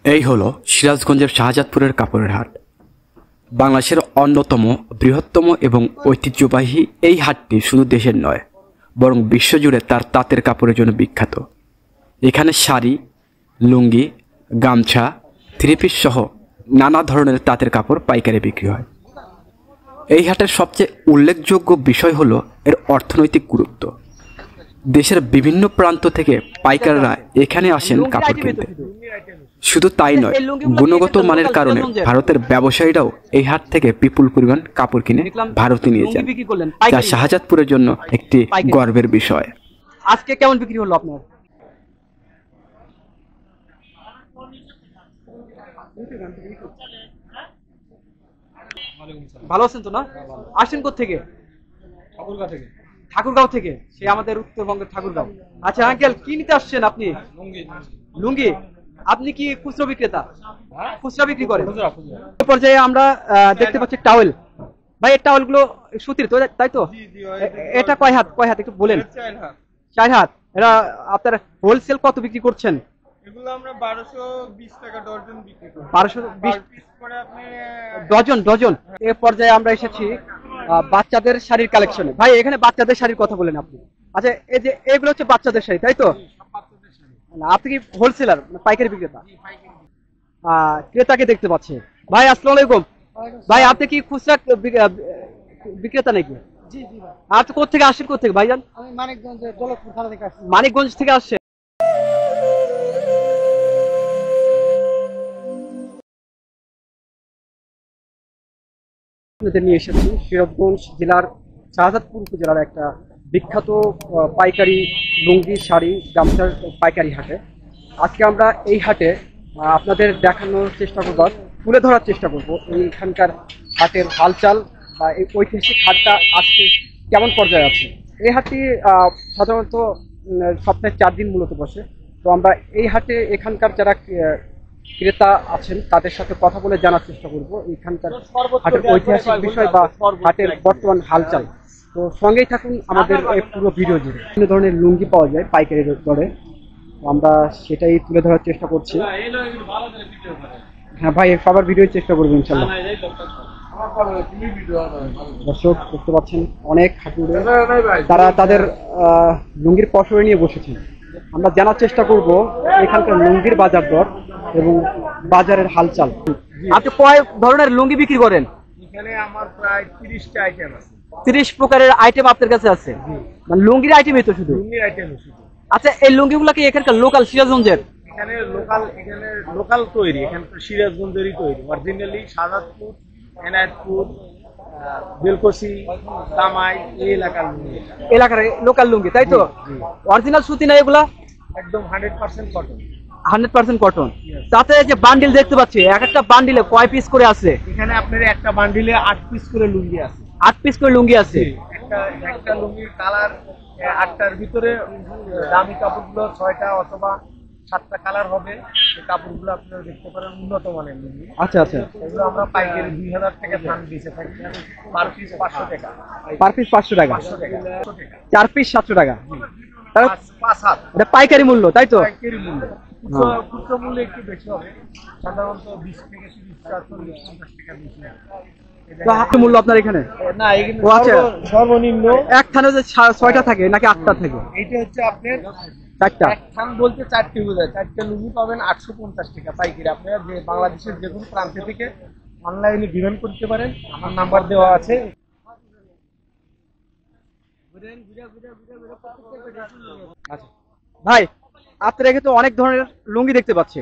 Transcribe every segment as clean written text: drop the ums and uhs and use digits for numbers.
এই হলো সিরাজগঞ্জের শাহজাদপুরের কাপড়ের হাট। বাংলাদেশের অন্যতম বৃহত্তম এবং ঐতিহ্যবাহী এই হাটটি শুধু দেশের নয়, বরং বিশ্বজুড়ে তার তাঁতের কাপড়ের জন্য বিখ্যাত। এখানে শাড়ি, লুঙ্গি, গামছা, থ্রি পিস সহ নানা ধরনের তাঁতের কাপড় পাইকারি বিক্রি হয়। এই হাটের সবচেয়ে উল্লেখযোগ্য বিষয় হলো এর অর্থনৈতিক গুরুত্ব। দেশের বিভিন্ন প্রান্ত থেকে পাইকাররা এখানে আসেন কাপড় কিনতে। শুধু তাই নয়, গুণগত মানের কারণে ভারতের ব্যবসায়ীরাও এই হাট থেকে বিপুল পরিমাণ কাপড় কিনে ভারতে নিয়ে যান, যা শাহজাদপুরের জন্য একটি গর্বের বিষয়। আজকে কেমন বিক্রি হলো আপনার? ভালো আছেন তো না? আসছেন কোত্থেকে? ঠাকুরগাঁও থেকে। সে আমাদের উত্তরবঙ্গের ঠাকুরগাঁও। আচ্ছা আঙ্কেল, কি নিতে আসছেন আপনি? লুঙ্গি। আপনি কি খুচরো বিক্রেতা? খুচরা বিক্রি করেন? পর্যায়ে আমরা দেখতে পাচ্ছি টাওয়েল। ভাই এই টাওয়েল গুলো সুতির তো, তাই তো? এটা কয় হাত একটু বলেন। 4 হাত। এটা আপনার হোলসেল কত বিক্রি করছেন? এগুলো আমরা 1220 টাকা ডজন বিক্রি করি। 1220 করে আপনি ডজন। এই পর্যায়ে আমরা এসেছি বাচ্চাদের শাড়ির কালেকশনে। ভাই এখানে বাচ্চাদের শাড়ির কথা বলেন আপনি। আচ্ছা এই যে এগুলো হচ্ছে বাচ্চাদের শাড়ি, তাই তো? আপনি কি হোলসেলার, পাইকারি বিক্রেতা? ক্রেতাকে দেখতে পাচ্ছি। ভাই আসসালামু আলাইকুম। ভাই আপনি কি খুচরা বিক্রেতা নাকি? জি জি ভাই। আপনি কোথা থেকে আসছেন ভাইজান? আমি মানিকগঞ্জের দৌলতপুর থানা থেকে আসছি। মানিকগঞ্জ থেকে আসছেন? নিয়ে এসেছি সিরাজগঞ্জ জেলার শাহজাদপুর উপজেলার একটা বিখ্যাত পাইকারি লুঙ্গি, শাড়ি, গামছার পাইকারি হাটে। আজকে আমরা এই হাটে আপনাদের দেখানোর চেষ্টা করব, তুলে ধরার চেষ্টা করব এইখানকার হাটের হালচাল বা এই ঐতিহাসিক হাটটা আজকে কেমন পর্যায়ে আছে। এই হাটটি সাধারণত সপ্তাহে 4 দিন মূলত বসে। তো আমরা এই হাটে এখানকার যারা ক্রেতা আছেন তাদের সাথে কথা বলে জানার চেষ্টা করব এখানকার হাটের ঐতিহাসিক বিষয় বা হাটের বর্তমান হালচাল। তো সঙ্গেই থাকুন আমাদের এই পুরো ভিডিও জুড়ে। বিভিন্ন ধরনের লুঙ্গি পাওয়া যায় পাইকারি দরে, আমরা সেটাই তুলে ধরার চেষ্টা করছি। হ্যাঁ ভাই, সবার ভিডিও চেষ্টা করবো ইনশাল্লাহ। দর্শক দেখতে পাচ্ছেন অনেক হাটুরে তারা তাদের লুঙ্গির পসরে নিয়ে বসেছেন। আমরা জানার চেষ্টা করব এখানকার লুঙ্গির বাজার দর এবং বাজারের হালচাল। আপনি কয় ধরনের লুঙ্গি বিক্রি করেন? এখানে আমার প্রায় 30টা আইটেম আছে। 30 প্রকারের আইটেম আপনার কাছে আছে? মানে লুঙ্গির আইটেমই তো শুধু? লুঙ্গির আইটেম শুধু। আচ্ছা এই লুঙ্গিগুলো কি এখানকার লোকাল সিরাজগঞ্জের? এখানে লোকাল তৈরি, এখানকার সিরাজগঞ্জেরই তৈরি। অরিজিনালি শাহজাদপুর, এনায়েতপুর, বেলকুচি, তামাই এই এলাকার লোকাল লুঙ্গি, তাই তো? অরিজিনাল সুতি না এগুলা? একদম 100% কটন। 100% কটন। তাতে যে বান্ডিল দেখতে পাচ্ছি, এক একটা বান্ডিলে কয় পিস করে আছে? এখানে আপনার একটা বান্ডিলে 8 পিস করে লুঙ্গি আছে। 8 পিস করে লুঙ্গি আছে। একটা লুঙ্গির কালার 8টার ভিতরে দামি কাপড়গুলো 6টা অথবা 7টা কালার হবে। এই কাপড়গুলো আপনারা দেখতে পারেন উন্নত মানের লুঙ্গি। আচ্ছা আচ্ছা। এগুলো আমরা পাইকারি 2000 টাকা দাম দিতে থাকি। পার পিস 500 টাকা। পার পিস 500 টাকা। 4 পিস 700 টাকা। 5 হাত। এটা পাইকারি মূল্য, তাই তো? পাইকারি মূল্য। খুচরা মূল্য একটু বেশি হবে, সাধারণত 20 থেকে 30 টাকা 40-50 টাকা বেশি হবে। মূল্য আপনার এখানে? না, এখানে সর্বনিম্ন এক থানে যে 6টা থাকে নাকি 8টা থাকে? এইটা হচ্ছে আপনার 4টা। এক থান বলতে 4টি বোঝায়। 4টা লুঙ্গি পাবেন 850 টাকা পাইকারি। আপনারা যে বাংলাদেশের যে কোনো প্রান্ত থেকে অনলাইনে ডিমান্ড করতে পারেন, আমার নাম্বার দেওয়া আছে। ভাই আপনার এখানে তো অনেক ধরনের লুঙ্গি দেখতে পাচ্ছি,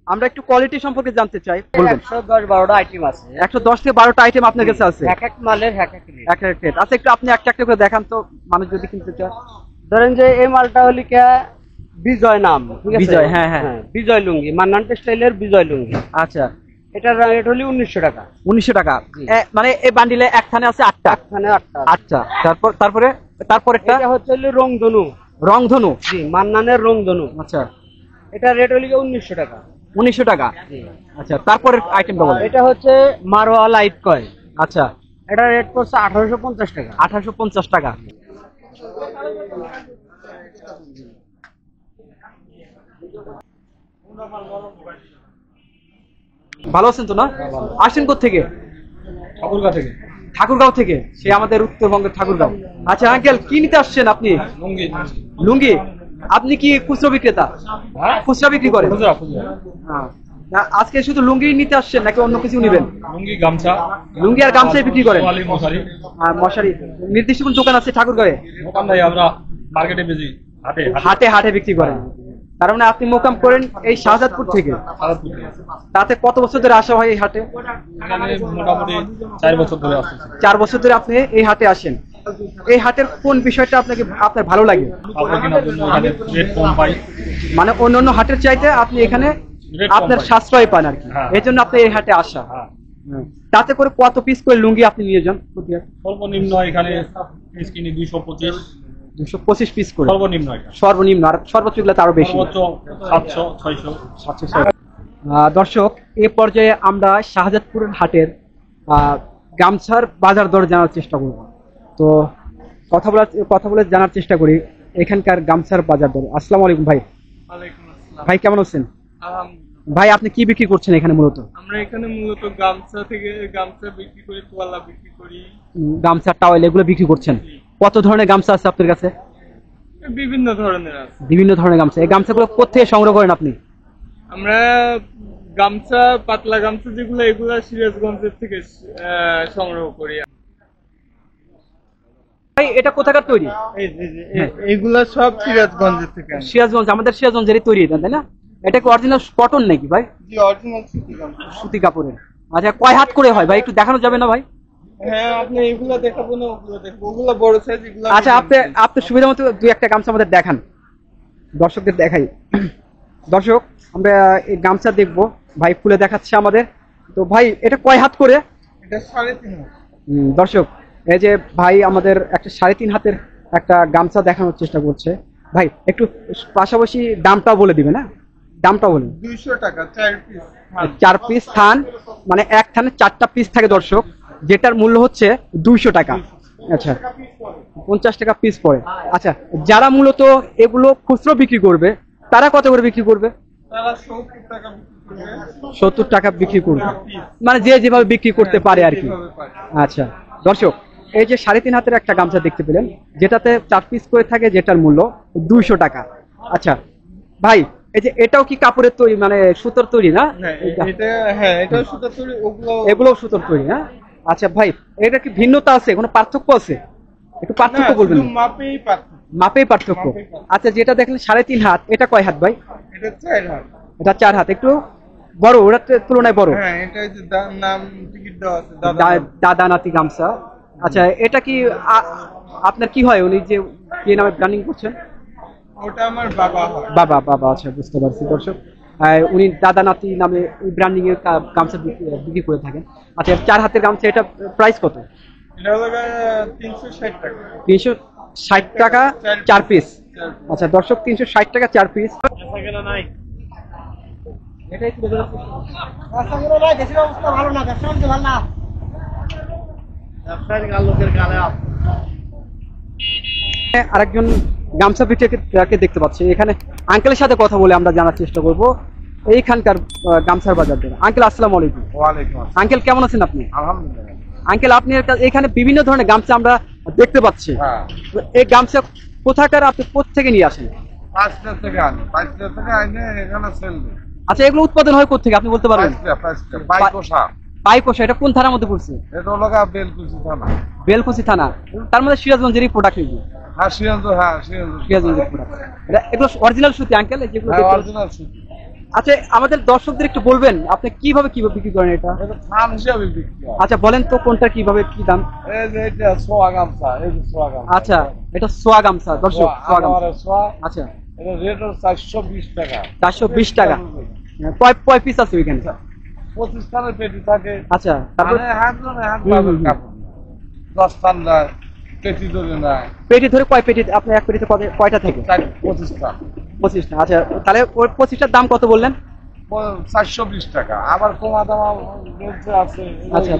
আমরা একটু কোয়ালিটি সম্পর্কে জানতে চাই। 110-12টা আইটেম আছে। 110 থেকে 12টা আইটেম আপনার কাছে আছে? এক এক মালের এক এক রেট। আচ্ছা একটু আপনি একটা করে দেখান তো, মানুষ যদি কিনতে চায়। ধরেন যে এই মালটা হলি কে বিজয় নাম, ঠিক আছে? বিজয়, হ্যাঁ হ্যাঁ। বিজয় লুঙ্গি, মান্নান টেক্সটাইলের বিজয় লুঙ্গি। আচ্ছা, এটার রেট হলি 1900 টাকা। 1900 টাকা। মানে এই বান্ডিলে এক থানে আছে 8টা? এখানে 8টা। আচ্ছা, তারপরে এটা হচ্ছে রংধনু। রংধনু? জি, মান্নানের রংধনু। আচ্ছা, এটা রেট হলি 1900 টাকা। 1900 টাকা। আচ্ছা, তারপরের আইটেমটা বলেন। এটা হচ্ছে মারওয়া লাইট কয়েল। আচ্ছা, এটা রেট পড়ছে 1850 টাকা। 1850 টাকা। ভালো আছেন তো না? আসছেন কোত্থেকে? ঠাকুরগাঁ থেকে। ঠাকুরগাঁও থেকে, সে আমাদের উত্তরবঙ্গের ঠাকুরগাঁও। আচ্ছা আঙ্কেল, কি নিতে আসছেন আপনি? লুঙ্গি। লুঙ্গি। আপনি কি খুচরো বিক্রেতা? খুচরা বিক্রি করেন? হ্যাঁ। না, আজকে শুধু লুঙ্গি নিতে আসছেন নাকি অন্য কিছু নেবেন? লুঙ্গি, গামছা। লুঙ্গি আর গামছাই বিক্রি করেন? মশারি। আর মশারি। নির্দিষ্ট কোন দোকান আছে ঠাকুরগাঁয়ে? দোকান নাই, আমরা মার্কেটে বেশি, হাটে হাটে হাটে বিক্রি করেন। তার মানে আপনি মোকাম করেন এই শাহজাদপুর থেকে। তাতে কত বছর ধরে আসা হয় এই হাটে? এখানে মোটামুটি 4 বছর ধরে আসতেছি। 4 বছর ধরে আপনি এই হাটে আসেন। এই হাটের কোন বিষয়টা আপনার ভালো লাগে? কাপড় কেনার জন্য এখানে রেট কম পাই। মানে অন্যান্য হাটের চাইতে আপনি এখানে আপনার সাশ্রয় পান আর কি, এই জন্য আপনি এই হাটে আসা। তাতে করে কত পিস করে লুঙ্গি আপনি নিয়ে যান? সর্বনিম্ন এখানে পিস কিনি 225। 225 পিস করে সর্বনিম্ন এটা। সর্বনিম্ন, আর সর্বোচ্চ গুলো আরো বেশি, সর্বোচ্চ 700, 600। দর্শক, এই পর্যায়ে আমরা শাহজাদপুরের হাটের গামছার বাজার দর জানার চেষ্টা করব। তো কথা বলে জানার চেষ্টা করি এখানকার গামছার বাজার দর। আসসালামু আলাইকুম ভাই। ভাই কেমন আছেন? ভাই আপনি কি বিক্রি করছেন এখানে মূলত? আমরা এখানে মূলত গামছা থেকে গামছা বিক্রি করি, তোয়ালা বিক্রি করি। গামছা, টাওয়েল এগুলো বিক্রি করছেন। কত ধরনের গামছা আছে আপনার কাছে? বিভিন্ন ধরনের আছে। বিভিন্ন ধরনের গামছা। এই গামছাগুলো কোথেকে সংগ্রহ করেন আপনি? আমরা গামছা, পাতলা গামছা যেগুলো, এগুলা সিরাজগঞ্জের থেকে সংগ্রহ করি। ভাই এটা কোথাকার তৈরি? এগুলা সব সিরাজগঞ্জের থেকে। সিরাজগঞ্জ, আমাদের সিরাজগঞ্জেরই তৈরি, তাই না? এটা কি অরিজিনাল কটন নাকি ভাই? জি, অরিজিনাল সুতি গামছা। সুতি কাপড়ের। আচ্ছা, কয় হাত করে হয় ভাই, একটু দেখানো যাবে না ভাই? হ্যাঁ, আপনি এগুলা দেখাবো না ওগুলো দেখবো? ওগুলা বড় সাইজ, এগুলা। আচ্ছা, আপনি সুবিধা মতো দুই একটা গামছা আমাদের দেখান, দর্শকদের দেখাই। দর্শক, আমরা এই গামছা দেখবো, ভাই খুলে দেখাচ্ছে আমাদের। তো ভাই এটা কয় হাত করে? এটা 3.5 হাত। দর্শক, এই যে ভাই আমাদের একটা 3.5 হাতের একটা গামছা দেখানোর চেষ্টা করছে। ভাই একটু পাশাপাশি দামটাও বলে দিবে না? দামটা বলুন। 200 টাকা 4 পিস। 4 পিস থান, মানে এক থানে 4টা পিস থাকে দর্শক, যেটার মূল্য হচ্ছে 200 টাকা। আচ্ছা, 50 টাকা পিস পড়ে। আচ্ছা, যারা মূলত এগুলো খুচরো বিক্রি করবে তারা কত করে বিক্রি করবে? তারা 70 টাকা বিক্রি করবে। 70 টাকা বিক্রি করবে, মানে যে যেভাবে বিক্রি করতে পারে আর কি। আচ্ছা দর্শক, এই যে 3.5 হাতের একটা গামছা দেখতে পেলেন, যেটাতে 4 পিস করে থাকে, যেটার মূল্য 200 টাকা। আচ্ছা ভাই, এই যে এটাও কি কাপড়ের তৈরি, মানে সুতোর তৈরি না? এটাও সুতোর তৈরি, এগুলো সুতোর তৈরি না? আচ্ছা ভাই, এটা কি ভিন্নতা আছে, কোনো পার্থক্য আছে? একটু পার্থক্য বলবেন? মাপেই পার্থক্য। আচ্ছা, যেটা দেখলেন 3.5 হাত, এটা কয় হাত ভাই? এটা 4 হাত। এটা 4 হাত, একটু বড়, ওটার তুলনায় বড়। হ্যাঁ, এটা যে নাম টিকিট দেওয়া আছে, দাদা নাতি গামছা। আচ্ছা, এটা কি আপনার কি হয়, উনি যে কি নামে ব্র্যান্ডিং করছেন? ওটা আমার বাবা হয়। বাবা। আচ্ছা, বুঝতে পারছি দর্শক, উনি দাদা নাতি নামে ব্র্যান্ডিং এর গামছা বিক্রি করে থাকেন। আচ্ছা, 4 হাতের গামছা, এটা প্রাইস কত? এটা হলো 360 টাকা। 360 টাকা 4 পিস। আচ্ছা দর্শক, 360 টাকা 4 পিস। আরেকজন গামছা বিক্রেতাকে দেখতে পাচ্ছি এখানে। আঙ্কেলের সাথে কথা বলে আমরা জানার চেষ্টা করব এইখানকার গামছার বাজার দর। আঙ্কেল আসসালামু আলাইকুম। ওয়ালাইকুম আসসালাম। আঙ্কেল কেমন আছেন আপনি? আলহামদুলিল্লাহ। আঙ্কেল, আপনি এখানে বিভিন্ন ধরনের গামছা আমরা দেখতে পাচ্ছি। হ্যাঁ। এই গামছা কোথাকার, আপনি কোথা নিয়ে আসেন? 5টা থেকে আনি, 5টা থেকে আইনে এখানে সেল দিই। আচ্ছা, এগুলো উৎপাদন হয় কোথেকে আপনি বলতে পারবেন? 5টা বাইকোষা। পাইকোষা, এটা কোন থানার মধ্যে পড়ছে? এটা হলো বেলকুচি থানা। বেলকুচি থানা, তার মধ্যে সিরাজগঞ্জেরই প্রোডাক্ট এগুলো। হ্যাঁ, সিরাজগঞ্জের প্রোডাক্ট। এগুলো অরিজিনাল সুতি আঙ্কেল, যেগুলো অরিজিনাল সুতি। আচ্ছা, আমাদের দর্শকদের একটু বলবেন আপনি কিভাবে বিক্রি করেন এটা? এটা থান হিসাবে বিক্রি হয়। আচ্ছা বলেন তো, কোনটা কিভাবে কি দাম? এই যে এটা সোয়া গামছা, এই যে সোয়া গামছা। আচ্ছা, এটা সোয়া গামছা দর্শক, সোয়া গামছা। আচ্ছা, আচ্ছা, এটা রেট হলো 420 টাকা। 420 টাকা। কয় পিস আছে ওইখানে? 25 খানের পেটি থাকে। আচ্ছা, তারপর হাত বাজার কাপড় 10 খান দেয়, পেটি ধরে নেয়। পেটি ধরে কয় পেটি? আপনি এক পেটিতে কয়টা থাকে? 25 খান। 25টা। আচ্ছা, তাহলে ওই 25টার দাম কত বললেন? 420 টাকা। আবার কমা দামা বলছে আছে। আচ্ছা,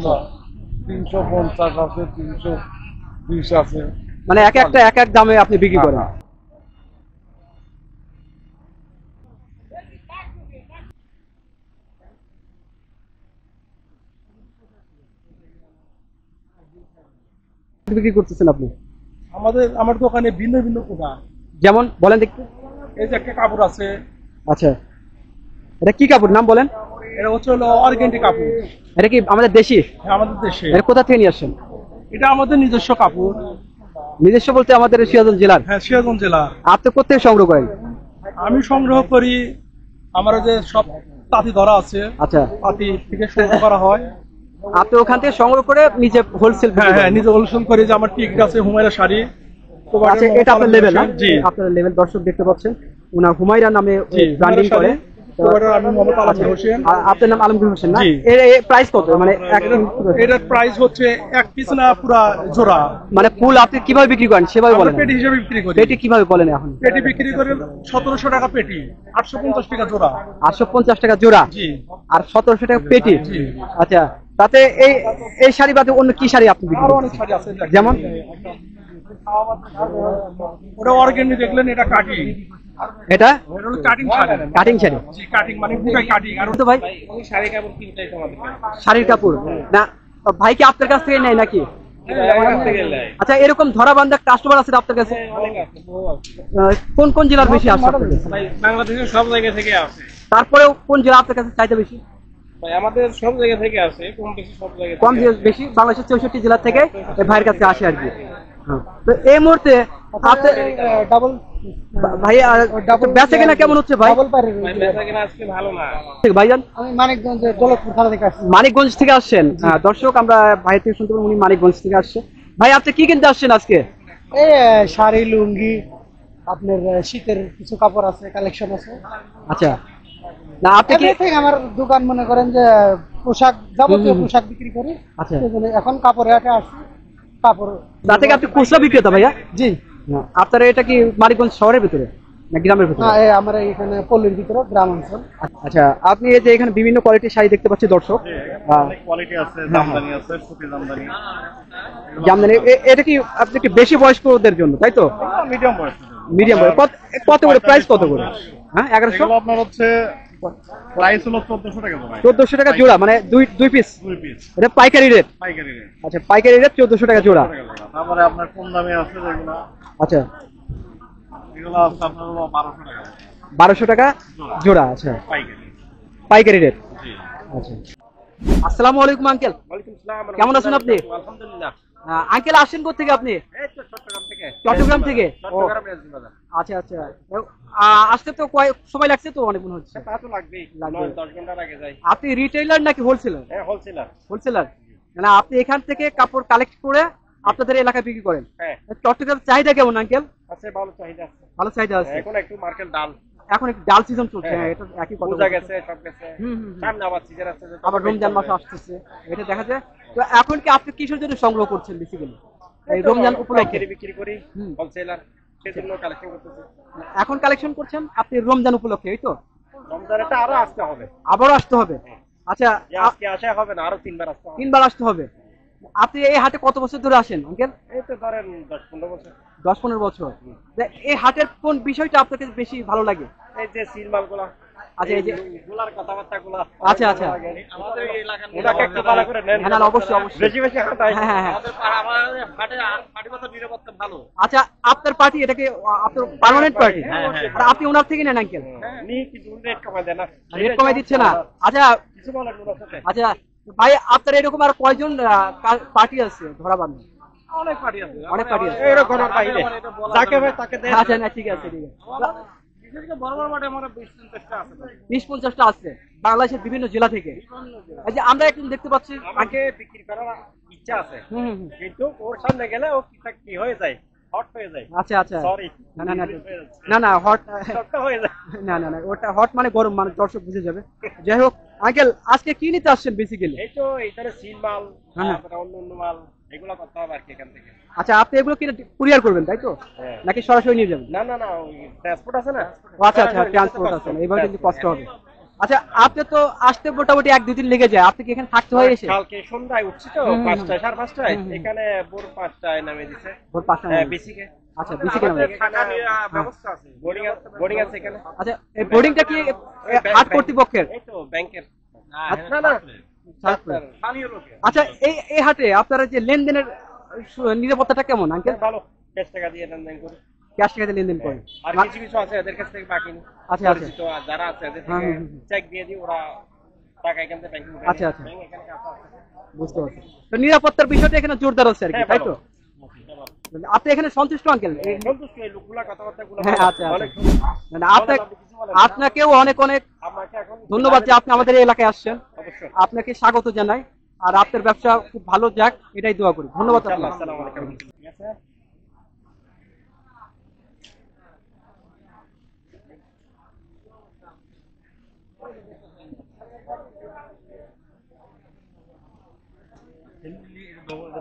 350 আছে, 320 আছে, মানে এক এক দামে আপনি বিক্রি করেন। বিক্রি করতেছেন আপনি? আমার দোকানে ভিন্ন ভিন্ন প্রোডাক্ট, যেমন বলেন দেখতে। এই যে একটা কাপড় আছে, আচ্ছা, এটা কি কাপড় নাম বলেন? এটা হচ্ছে হলো অর্গেন্ডি কাপড়। এটা কি আমাদের দেশি? হ্যাঁ, আমাদের দেশে। এটা কোথা থেকে নিয়ে আসছেন? এটা আমাদের নিজস্ব কাপড়। নিজস্ব বলতে আমাদের সিরাজগঞ্জ জেলার? হ্যাঁ, সিরাজগঞ্জ জেলা। আপনি কোথা থেকে সংগ্রহ করেন? আমি সংগ্রহ করি আমার যে সব তাঁতি ধরা আছে, আচ্ছা, তাঁতি থেকে সংগ্রহ করা হয়। আপনি ওখান থেকে সংগ্রহ করে নিজে হোলসেল? হ্যাঁ হ্যাঁ, নিজে হোলসেল করি। যে আমার টিক আছে হুমায়রা শাড়ি। আচ্ছা, এটা আপনার লেভেল না? জি, আপনার লেভেল দর্শক দেখতে পাচ্ছেন, উনার হুমায়রা নামে ব্র্যান্ডিং করে। আমি মোহাম্মদ আলমগীর হোসেন। আপনার নাম আলমগীর হোসেন না? জি। এর প্রাইস কত? মানে এটার প্রাইস হচ্ছে এক পিস না পুরা জোড়া। মানে ফুল আপনি কিভাবে বিক্রি করেন সেভাবে আমরা বলেন? পেটি হিসেবে বিক্রি করি। পেটি কিভাবে বলেন এখন? পেটি বিক্রি করে 1700 টাকা পেটি, 850 টাকা জোড়া। 850 টাকা জোড়া জি। আর 1700 টাকা পেটি? জি। আচ্ছা, তাতে এই শাড়ি বাদে অন্য কি শাড়ি আপনি বিক্রি আরো করেন? অনেক শাড়ি আছে, যেমন ওটা অর্গানিক দেখলেন, এটা কাটিং। এটা এটা হলো কাটিং শাড়ি। কাটিং শাড়ি? জি, কাটিং মানে পুরাই কাটিং। আর তো ভাই শাড়ি কাপড় কিনতেই তোমাদের শাড়ির কাপড় না ভাই কি আপনার কাছ থেকে নেয় নাকি? আমার কাছ থেকে নেয়। আচ্ছা, এরকম ধরা বান্ধা কাস্টমার আছে আপনার কাছে? অনেক আছে, বহু আছে। কোন কোন জেলার বেশি আসে আপনার কাছে? ভাই বাংলাদেশের সব জায়গা থেকে আসে। তারপরেও কোন জেলা আপনার কাছে চাইতে বেশি? ভাই আমাদের সব জায়গা থেকে আসে, কম বেশি সব জায়গা কম থেকে আসে। বেশি বাংলাদেশের 64 জেলা থেকে এই ভাইয়ের কাছে আসে আর কি। হ্যাঁ, তো এই মুহূর্তে আপনি ডাবল ভাই বেচা কেনা কেমন হচ্ছে ভাই? ডাবল পারে। ভাই বেচা কেনা আজকে ভালো না। ভাইজান আমি মানিকগঞ্জের দৌলতপুর থানা থেকে আসছি। মানিকগঞ্জ থেকে আসছেন? হ্যাঁ, দর্শক আমরা ভাই থেকে শুনতে পারেন উনি মানিকগঞ্জ থেকে আসছে। ভাই আপনি কি কিনতে আসছেন আজকে? এই শাড়ি, লুঙ্গি, আপনার শীতের কিছু কাপড় আছে, কালেকশন আছে। আচ্ছা, না আপনি কি এভরিথিং আমার দোকান মনে করেন যে পোশাক, যাবতীয় পোশাক বিক্রি করি। আচ্ছা, সেজন্য এখন কাপড়ে হাটে আসছি। কাপড় তা থেকে আপনি খুচরা বিক্রেতা ভাইয়া? জি। আপনার এটা কি মানিকগঞ্জ শহরের ভিতরে না গ্রামের ভিতরে? হ্যাঁ, আমার এখানে পল্লীর ভিতরে, গ্রাম অঞ্চল। আচ্ছা, আপনি এই যে এখানে বিভিন্ন কোয়ালিটির শাড়ি দেখতে পাচ্ছি দর্শক, অনেক কোয়ালিটি আছে, জামদানি আছে, সুতি জামদানি, জামদানি। এটা কি আপনি কি বেশি বয়স্কদের জন্য তাই তো? মিডিয়াম বয়স। মিডিয়াম বয়স। কত করে প্রাইস? কত করে? হ্যাঁ, 1100? এগুলো আপনার হচ্ছে প্রাইস হলো 1400 টাকা জোড়া। 1400 টাকা জোড়া, মানে দুই পিস? দুই পিস এটা পাইকারি রেট? পাইকারি রেট। আচ্ছা, পাইকারি রেট 1400 টাকা জোড়া। তারপরে আপনার কম দামে আছে যেগুলো, আচ্ছা, এগুলো আছে আপনার হলো 1200 টাকা 1200 টাকা জোড়া। আচ্ছা, পাইকারি। পাইকারি রেট। জি। আচ্ছা, আসসালামু আলাইকুম আঙ্কেল, ওয়ালাইকুম আসসালাম। কেমন আছেন আপনি? আলহামদুলিল্লাহ। আঙ্কেল আসেন কোথা থেকে আপনি? এই তো চট্টগ্রাম থেকে। চট্টগ্রাম থেকে? চট্টগ্রাম রেজিম বাজার। আচ্ছা আচ্ছা, আসতে তো সময় লাগছে তো অনেক মনে হচ্ছে। তা তো লাগবেই, লাগবে। 10 ঘন্টার আগে যাই। আপনি রিটেইলার নাকি হোলসেলার? হ্যাঁ, হোলসেলার। হোলসেলার, মানে আপনি এখান থেকে কাপড় কালেক্ট করে আপনাদের এলাকায় বিক্রি করেন? হ্যাঁ, চট্টগ্রামের চাহিদা কেমন আঙ্কেল? আছে ভালো চাহিদা আছে। ভালো চাহিদা আছে। এখন একটু মার্কেট ডাল। এখন একটু ডাল সিজন চলছে। হ্যাঁ, হ্যাঁ, এটা একই কথা পূজা বলছি। গেছে, সব গেছে। সামনে আবার সিজন আছে, যে আবার রমজান মাস আসতেছে, এটা দেখা যায়। তো এখন কি আপনি কিসের জন্য সংগ্রহ করছেন বেসিক্যালি? এই রমজান উপলক্ষে পাইকারি বিক্রি করি, হোলসেলার, সেজন্য কালেকশন করতেছি। এখন কালেকশন করছেন আপনি রমজান উপলক্ষে, এই তো? রমজানেরটা আরো আসতে হবে। আবারও আসতে হবে? আচ্ছা, যে আজকে আসা হবে না, আরো 3 বার আসতে হবে। 3 বার আসতে হবে। আপনি এই হাটে কত বছর ধরে আসেন আঙ্কেল? এই তো ধরেন 10-15 বছর। 10-15 বছর। এই হাটের কোন বিষয়টা আপনাকে বেশি ভালো লাগে? এই যে সিলমাল গুলা, আচ্ছা, এই যে গুলার কথাবার্তা গুলা। আচ্ছা আচ্ছা, আমাদের এই এলাকার ওটাকে একটু ভালো করে নেন। হ্যাঁ, না, অবশ্যই অবশ্যই। বেশি বেশি হাঁটাই। হ্যাঁ, হ্যাঁ, হ্যাঁ। আমাদের হাটে পার্টিগত নিরাপত্তা ভালো। আচ্ছা, আপনার পার্টি এটা কি আপনার পার্মানেন্ট পার্টি? হ্যাঁ, হ্যাঁ। আর আপনি ওনার থেকে নেন আঙ্কেল? নি কিন্তু রেট কমাই দেন না। রেট কমাই দিচ্ছে না? আচ্ছা কিছু বলেন ওনার সাথে। আচ্ছা ভাই, আপনার এরকম আর কয়জন পার্টি আছে ধরা বান্ধব? অনেক পার্টি আছে, অনেক পার্টি আছে। এরকম বাইরে যাকে ভাই তাকে দেন। আচ্ছা, না, ঠিক আছে ঠিক আছে। বিশেষ করে বড় বড় মাঠে আমরা 20-50টা আছে। 20-50টা আছে বাংলাদেশের বিভিন্ন জেলা থেকে। এই যে আমরা একদম দেখতে পাচ্ছি আমাকে বিক্রি করার ইচ্ছা আছে, হুম, হুম, হুম। কিন্তু ওর সামনে গেলে ও কি হয়ে যায়, হট হয়ে যায়। আচ্ছা আচ্ছা, সরি, না না না না না, হট শক্ত হয়ে যায়। না না না, ওটা হট মানে গরম, মানে দর্শক বুঝে যাবে। যাই হোক আঙ্কেল, আজকে কি নিতে আসছেন বেসিক্যালি? এই তো এইখানে সিল মাল, হ্যাঁ। তারপরে অন্য অন্য মাল, এগুলো করতে হবে আর কি এখান থেকে। আচ্ছা, আপনি এগুলো কিনে কুরিয়ার করবেন তাই তো, হ্যাঁ। নাকি সরাসরি নিয়ে যাবেন? না না না, ওই ট্রান্সপোর্ট আছে না। ও আচ্ছা আচ্ছা, ট্রান্সপোর্ট আছে না, এইভাবে কিন্তু কষ্ট হবে। আচ্ছা, আপনি তো আসতে মোটামুটি 1-2 দিন লেগে যায়, আপনি কি এখানে থাকতে হয় এসে? কালকে সন্ধ্যায় উঠছি তো, 5টায় 5:30টায়, এখানে ভোর 5টায় নামে দিছে। ভোর 5টা? হ্যাঁ, বেসিকে। আচ্ছা, বেসিকে নামে। থাকার ব্যবস্থা আছে, বোর্ডিং আছে এখানে। আচ্ছা, এই বোর্ডিংটা কি হাট কর্তৃপক্ষের? এই তো ব্যাংকের। না না, স্থানীয় লোকের। আচ্ছা, এই হাটে আপনারা যে লেনদেনের নিরাপত্তাটা কেমন আঙ্কেল? ভালো, 5 টাকা দিয়ে লেনদেন করি। ক্যাশ টাকাতে লেনদেন করেন? আর কিছু কিছু আছে এদের কাছ থেকে বাকি আচ্ছা, আচ্ছা। পরিচিত যারা আছে এদের হ্যাঁ, থেকে হুম, হুম। চেক দিয়ে দিই, ওরা টাকা এখান থেকে ব্যাংকে উঠায় আচ্ছা, নেয়। আচ্ছা। ব্যাংক এখানে কাছে আছে। বুঝতে পারছি। তো নিরাপত্তার বিষয়টা এখানে জোরদার হচ্ছে আর কি, হ্যাঁ, তাই ভালো। তো? আপনি এখানে সন্তুষ্ট আঙ্কেল? সন্তুষ্ট, এই লোকগুলা কথাবার্তাগুলো হ্যাঁ, ভালো। আচ্ছা, আচ্ছা। অনেক সুন্দর। মানে আপনাকেও অনেক অনেক আমাকে এখন ধন্যবাদ যে আপনি আমাদের এই এলাকায় আসছেন। অবশ্যই। আপনাকে স্বাগত জানাই, আর আপনার ব্যবসা খুব ভালো যাক এটাই দোয়া করি। ধন্যবাদ ইনশাআল্লাহ। আপনাকে। আসসালামু আলাইকুম। ঠিক আছে।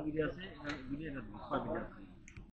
ভিডিও আছে, ভিডিও